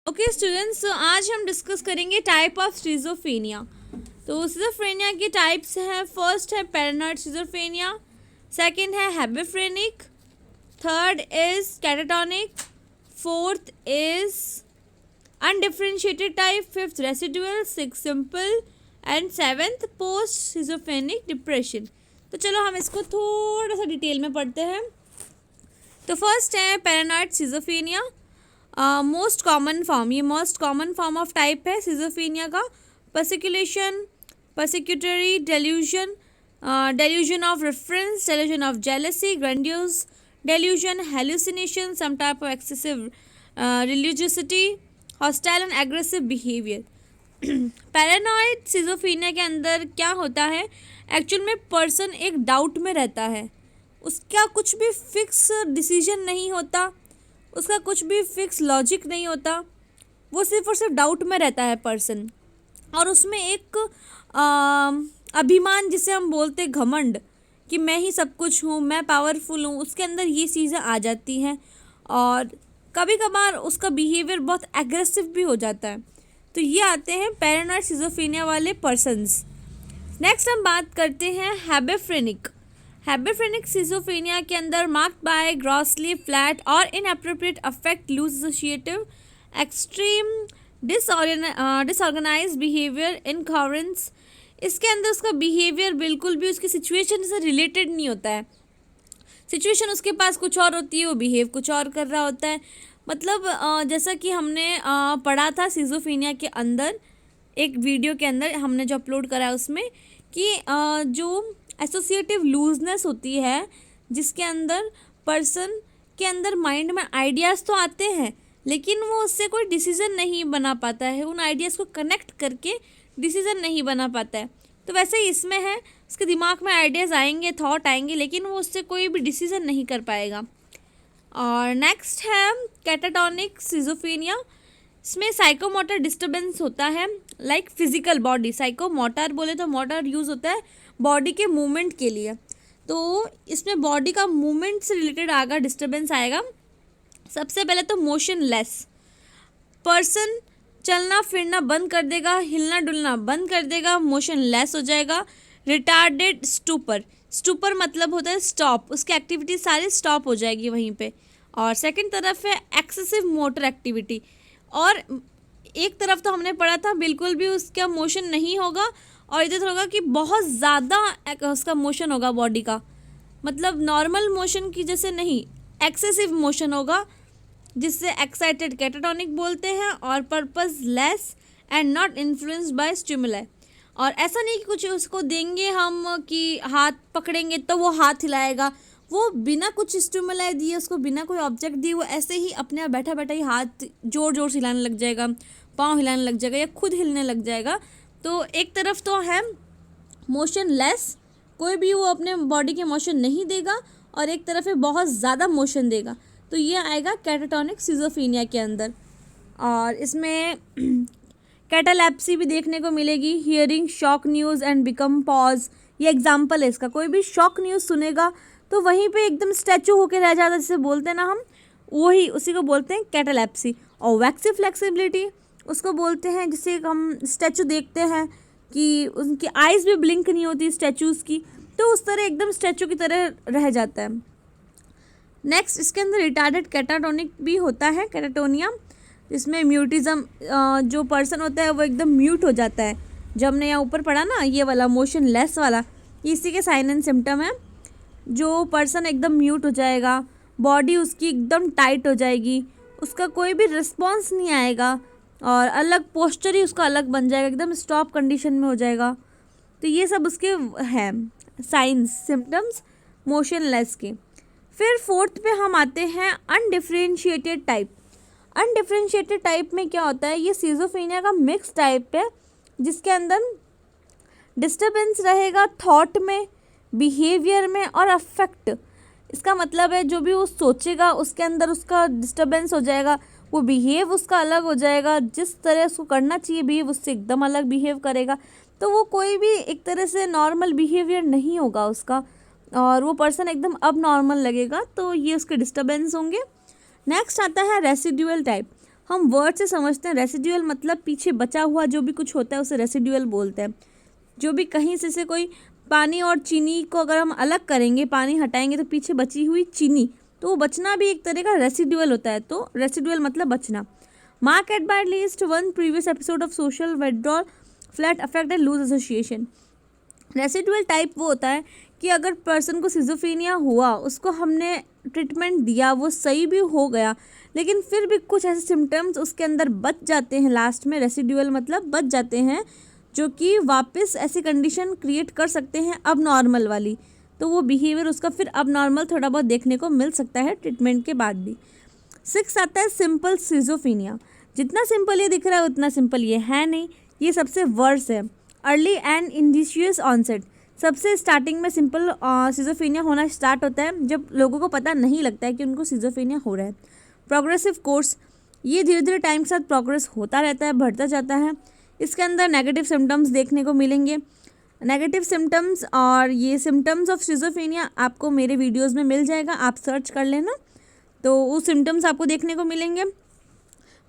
Okay students, तो आज हम डिस्कस करेंगे टाइप ऑफ स्किज़ोफ्रेनिया। तो स्किज़ोफ्रेनिया के टाइप्स हैं, फर्स्ट है पैरानॉइड स्किज़ोफ्रेनिया, सेकंड है hebephrenic, third is catatonic, fourth is undifferentiated type, fifth residual, six simple and seventh post schizophrenic depression. तो चलो हम इसको थोड़ा सा डिटेल में पढ़ते हैं। तो फर्स्ट है paranoid schizophrenia, most common form of type है स्किज़ोफ्रेनिया का। Persecution, persecutory delusion, delusion of reference, delusion of jealousy, grandiose delusion, hallucination, some type of excessive religiosity, hostile and aggressive behaviour. Paranoid schizophrenia के अंदर क्या होता है, actual में person एक doubt में रहता है, उसका कुछ भी फिक्स डिसीजन नहीं होता, उसका कुछ भी फिक्स लॉजिक नहीं होता, वो सिर्फ और सिर्फ डाउट में रहता है पर्सन। और उसमें एक अभिमान, जिसे हम बोलते घमंड, कि मैं ही सब कुछ हूँ, मैं पावरफुल हूँ, उसके अंदर ये चीज़ें आ जाती हैं। और कभी कभार उसका बिहेवियर बहुत एग्रेसिव भी हो जाता है। तो ये आते हैं पैरानॉइड स्किज़ोफ्रेनिया वाले पर्सन्स। नेक्स्ट हम बात करते हैं हेबिफ्रेनिक। हेबिफ्रेनिक स्किज़ोफ्रेनिया के अंदर मार्क्ड बाय ग्रॉसली फ्लैट और inappropriate affect, loose associative, extreme disorganise behaviour, incoherence. इसके अंदर उसका बिहेवियर बिल्कुल भी उसकी सिचुएशन से रिलेटेड नहीं होता है। सिचुएशन उसके पास कुछ और होती है, वो बिहेव कुछ और कर रहा होता है। मतलब जैसा कि हमने पढ़ा था स्किज़ोफ्रेनिया के अंदर, एक वीडियो के अंदर हमने जो अपलोड करा है उसमें, कि जो एसोसिएटिव लूजनेस होती है, जिसके अंदर पर्सन के अंदर माइंड में आइडियाज़ तो आते हैं, लेकिन वो उससे कोई डिसीज़न नहीं बना पाता है, उन आइडियाज़ को कनेक्ट करके डिसीज़न नहीं बना पाता है। तो वैसे ही इसमें है, उसके दिमाग में आइडियाज़ आएंगे, थॉट आएंगे, लेकिन वो उससे कोई भी डिसीज़न नहीं कर पाएगा। और नेक्स्ट है कैटाटोनिक स्किज़ोफ्रेनिया। इसमें साइकोमोटर डिस्टर्बेंस होता है, लाइक फिजिकल बॉडी। साइकोमोटर बोले तो मोटर यूज़ होता है बॉडी के मूवमेंट के लिए, तो इसमें बॉडी का मूवमेंट से रिलेटेड आगा डिस्टर्बेंस आएगा। सबसे पहले तो मोशनलेस पर्सन, चलना फिरना बंद कर देगा, हिलना डुलना बंद कर देगा, मोशनलेस हो जाएगा। रिटार्डेड स्टूपर, स्टूपर मतलब होता है स्टॉप, उसकी एक्टिविटी सारी स्टॉप हो जाएगी वहीं पे। और सेकंड तरफ है एक्सेसिव मोटर एक्टिविटी, और एक तरफ तो हमने पढ़ा था बिल्कुल भी उसका मोशन नहीं होगा, और इधर होगा कि बहुत ज़्यादा उसका मोशन होगा बॉडी का, मतलब नॉर्मल मोशन की जैसे नहीं, एक्सेसिव मोशन होगा, जिससे एक्साइटेड कैटाटोनिक बोलते हैं, और purposeless and not influenced by stimuli. और ऐसा नहीं कि कुछ उसको देंगे हम कि हाथ पकड़ेंगे तो वो हाथ हिलाएगा, वो बिना कुछ स्टिमुलाई दिए, उसको बिना कोई ऑब्जेक्ट दिए, वो ऐसे ही अपने आप बैठा बैठा ही हाथ जोर जोर से हिलाने लग जाएगा, पाँव हिलाने लग जाएगा, या खुद हिलने लग जाएगा। तो एक तरफ तो है मोशनलेस, कोई भी वो अपने बॉडी के मोशन नहीं देगा, और एक तरफ है बहुत ज़्यादा मोशन देगा। तो ये आएगा कैटाटोनिक स्किज़ोफ्रेनिया के अंदर। और इसमें कैटालेप्सी भी देखने को मिलेगी, hearing shock news and become pause, ये एग्जाम्पल है इसका। कोई भी शॉक न्यूज़ सुनेगा तो वहीं पे एकदम स्टैचू होके रह जाता है, जिसे बोलते हैं ना हम, वही उसी को बोलते हैं कैटालेप्सी। और वैक्सी फ्लेक्सिबिलिटी उसको बोलते हैं, जिसे हम स्टैचू देखते हैं कि उनकी आइज़ भी ब्लिंक नहीं होती स्टैचूज़ की, तो उस तरह एकदम स्टैचू की तरह रह जाता है। नेक्स्ट इसके अंदर रिटार्डेड कैटाटोनिक भी होता है, कैटाटोनिया, इसमें म्यूटिज़म, जो पर्सन होता है वो एकदम म्यूट हो जाता है। जब हमने यहाँ ऊपर पढ़ा ना ये वाला मोशनलेस वाला, इसी के साइन एंड सिम्टम है। जो पर्सन एकदम म्यूट हो जाएगा, बॉडी उसकी एकदम टाइट हो जाएगी, उसका कोई भी रिस्पॉन्स नहीं आएगा, और अलग पोस्चर ही उसका अलग बन जाएगा, एकदम स्टॉप कंडीशन में हो जाएगा। तो ये सब उसके हैं साइंस सिम्टम्स मोशनलेस के। फिर फोर्थ पे हम आते हैं अनडिफरेंशिएटेड टाइप। अनडिफरेंशिएटेड टाइप में क्या होता है, ये स्किज़ोफ्रेनिया का मिक्स टाइप है, जिसके अंदर डिस्टर्बेंस रहेगा थॉट में, बिहेवियर में और अफेक्ट। इसका मतलब है जो भी वो सोचेगा उसके अंदर उसका डिस्टर्बेंस हो जाएगा, वो बिहेव उसका अलग हो जाएगा, जिस तरह उसको करना चाहिए बिहेव उससे एकदम अलग बिहेव करेगा। तो वो कोई भी एक तरह से नॉर्मल बिहेवियर नहीं होगा उसका, और वो पर्सन एकदम अब नॉर्मल लगेगा। तो ये उसके डिस्टर्बेंस होंगे। नेक्स्ट आता है रेसिडुअल टाइप। हम वर्ड से समझते हैं। रेसिडुअल मतलब पीछे बचा हुआ जो भी कुछ होता है उसे रेसिडुअल बोलते हैं। जो भी कहीं से कोई पानी और चीनी को अगर हम अलग करेंगे, पानी हटाएंगे तो पीछे बची हुई चीनी, तो वो बचना भी एक तरह का रेसिडुअल होता है। तो रेसिडुअल मतलब बचना। Marked at by least one previous episode of social withdrawal flat affect and loose association. Residual type वो होता है कि अगर पर्सन को सिजोफ्रेनिया हुआ, उसको हमने ट्रीटमेंट दिया, वो सही भी हो गया, लेकिन फिर भी कुछ ऐसे सिम्टम्स उसके अंदर बच जाते हैं लास्ट में। रेसिडुअल मतलब बच जाते हैं, जो कि वापस ऐसी कंडीशन क्रिएट कर सकते हैं अब नॉर्मल वाली। तो वो बिहेवियर उसका फिर अब नॉर्मल थोड़ा बहुत देखने को मिल सकता है ट्रीटमेंट के बाद भी। 6 आता है सिंपल सिजोफ्रेनिया। जितना सिंपल ये दिख रहा है उतना सिंपल ये है नहीं, ये सबसे वर्स है। Early and insidious onset. सबसे स्टार्टिंग में सिंपल सिजोफ्रेनिया होना स्टार्ट होता है जब लोगों को पता नहीं लगता है कि उनको सिजोफ्रेनिया हो रहा है। प्रोग्रेसिव कोर्स, ये धीरे धीरे टाइम के साथ प्रोग्रेस होता रहता है, बढ़ता जाता है। इसके अंदर नेगेटिव सिम्टम्स देखने को मिलेंगे। नेगेटिव सिम्टम्स और ये सिम्टम्स ऑफ सिजोफ्रेनिया आपको मेरे वीडियोस में मिल जाएगा, आप सर्च कर लेना, तो वो सिम्टम्स आपको देखने को मिलेंगे।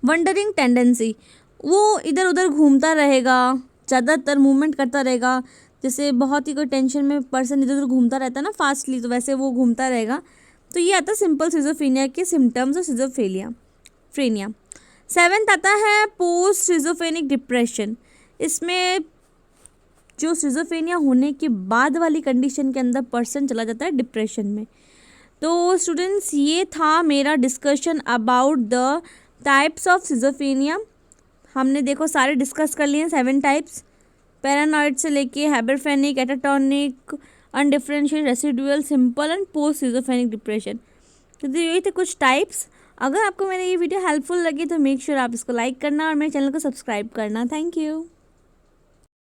वंडरिंग टेंडेंसी, वो इधर उधर घूमता रहेगा, ज़्यादातर मूवमेंट करता रहेगा। जैसे बहुत ही कोई टेंशन में पर्सन इधर उधर घूमता रहता है ना फास्टली, तो वैसे वो घूमता रहेगा। तो ये आता है सिंपल सिजोफ्रेनिया के सिम्टम्स और सिजोफ्रेनिया। 7th आता है पोस्ट सिजोफ्रेनिक डिप्रेशन। इसमें जो सिजोफ्रेनिया होने के बाद वाली कंडीशन के अंदर पर्सन चला जाता है डिप्रेशन में। तो स्टूडेंट्स, ये था मेरा discussion about the types of schizophrenia. हमने देखो सारे डिस्कस कर लिए हैं 7 टाइप्स, पैरानॉइड से लेके hebephrenic, catatonic, undifferentiated, residual, simple and post schizophrenic depression. तो यही थे कुछ टाइप्स। अगर आपको मेरी ये वीडियो हेल्पफुल लगी तो मेक श्योर आप इसको लाइक करना और मेरे चैनल को सब्सक्राइब करना। Thank you.